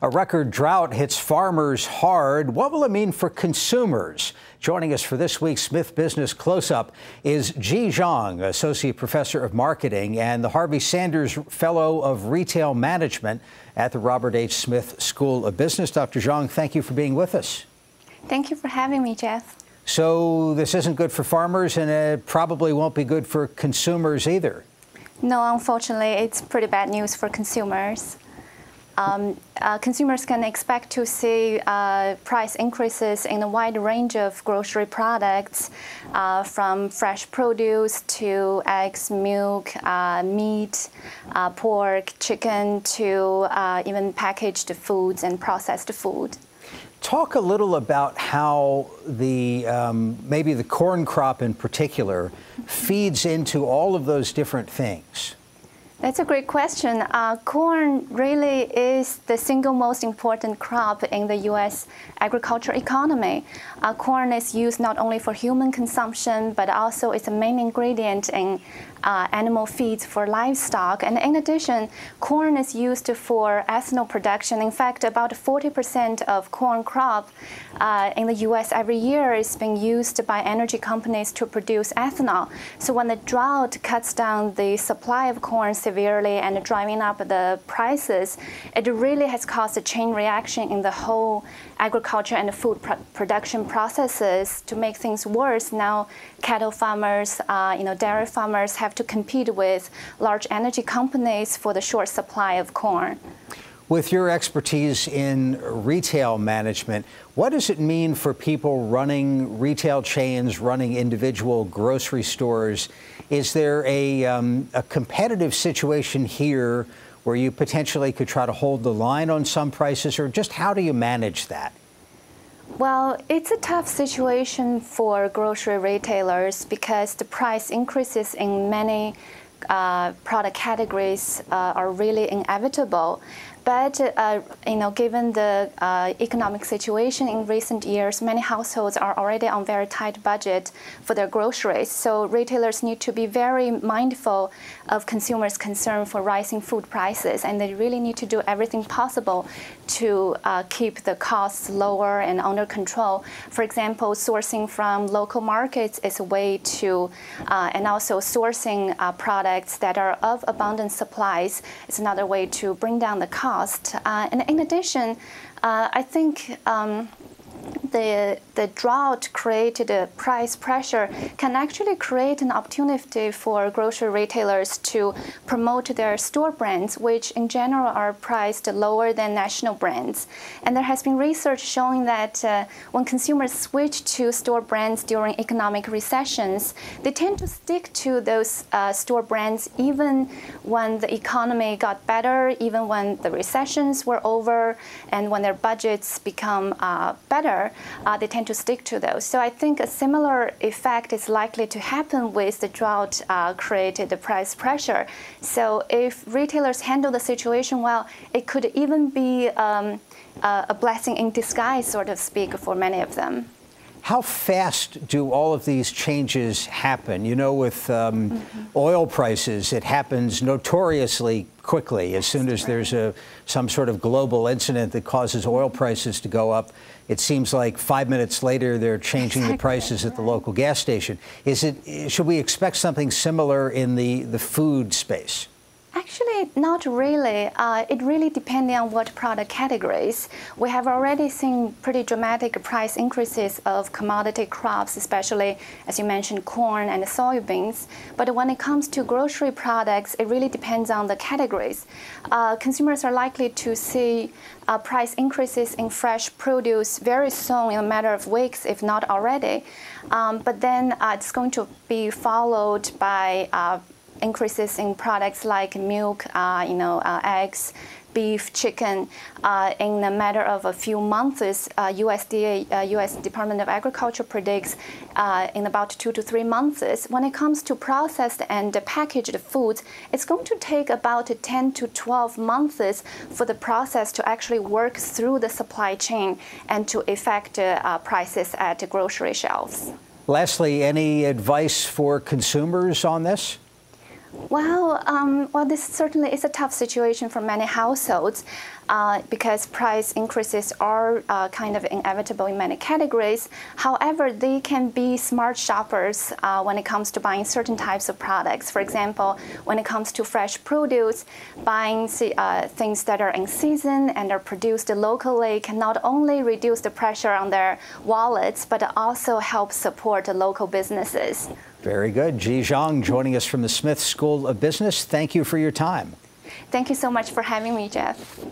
A record drought hits farmers hard. What will it mean for consumers? Joining us for this week's Smith Business Close-Up is Jie Zhang, Associate Professor of Marketing and the Harvey Sanders Fellow of Retail Management at the Robert H. Smith School of Business. Dr. Zhang, thank you for being with us. Thank you for having me, Jeff. So this isn't good for farmers, and it probably won't be good for consumers either. No, unfortunately, it's pretty bad news for consumers. Consumers can expect to see price increases in a wide range of grocery products, from fresh produce to eggs, milk, meat, pork, chicken, to even packaged foods and processed food. Talk a little about how the maybe the corn crop in particular feeds into all of those different things. That's a great question. Corn really is the single most important crop in the U.S. agriculture economy. Corn is used not only for human consumption, but also it's a main ingredient in animal feeds for livestock. And in addition, corn is used for ethanol production. In fact, about 40% of corn crop in the U.S. every year is being used by energy companies to produce ethanol. So when the drought cuts down the supply of corn severely and driving up the prices, it really has caused a chain reaction in the whole agriculture and food production processes. To make things worse, now cattle farmers, dairy farmers have to compete with large energy companies for the short supply of corn. With your expertise in retail management, what does it mean for people running retail chains, running individual grocery stores? Is there a competitive situation here where you potentially could try to hold the line on some prices, or just how do you manage that? Well, it's a tough situation for grocery retailers because the price increases in many product categories are really inevitable. But given the economic situation in recent years, many households are already on very tight budget for their groceries. So retailers need to be very mindful of consumers' concern for rising food prices, and they really need to do everything possible to keep the costs lower and under control. For example, sourcing from local markets is a way to, and also sourcing products that are of abundant supplies is another way to bring down the cost. And in addition, I think the drought created a price pressure can actually create an opportunity for grocery retailers to promote their store brands, which in general are priced lower than national brands. And there has been research showing that when consumers switch to store brands during economic recessions, they tend to stick to those store brands even when the economy got better, even when the recessions were over, and when their budgets become better. They tend to stick to those. So I think a similar effect is likely to happen with the drought created price pressure. So if retailers handle the situation well, it could even be a blessing in disguise, so to speak, for many of them. How fast do all of these changes happen? You know, with oil prices, it happens notoriously quickly. As soon as there's some sort of global incident that causes oil prices to go up, it seems like 5 minutes later they're changing the prices at the local gas station. Should we expect something similar in the food space? Actually, not really. It really depends on what product categories. We have already seen pretty dramatic price increases of commodity crops, especially, as you mentioned, corn and soybeans. But when it comes to grocery products, it really depends on the categories. Consumers are likely to see price increases in fresh produce very soon, in a matter of weeks, if not already. But then it's going to be followed by increases in products like milk, eggs, beef, chicken, in a matter of a few months. USDA, U.S. Department of Agriculture predicts in about 2 to 3 months. When it comes to processed and packaged foods, it's going to take about 10 to 12 months for the process to actually work through the supply chain and to affect prices at grocery shelves. Lastly, any advice for consumers on this? Well, this certainly is a tough situation for many households. because price increases are kind of inevitable in many categories. However, they can be smart shoppers when it comes to buying certain types of products. For example, when it comes to fresh produce, buying things that are in season and are produced locally can not only reduce the pressure on their wallets, but also help support local businesses. Very good. Jie Zhang joining us from the Smith School of Business. Thank you for your time. Thank you so much for having me, Jeff.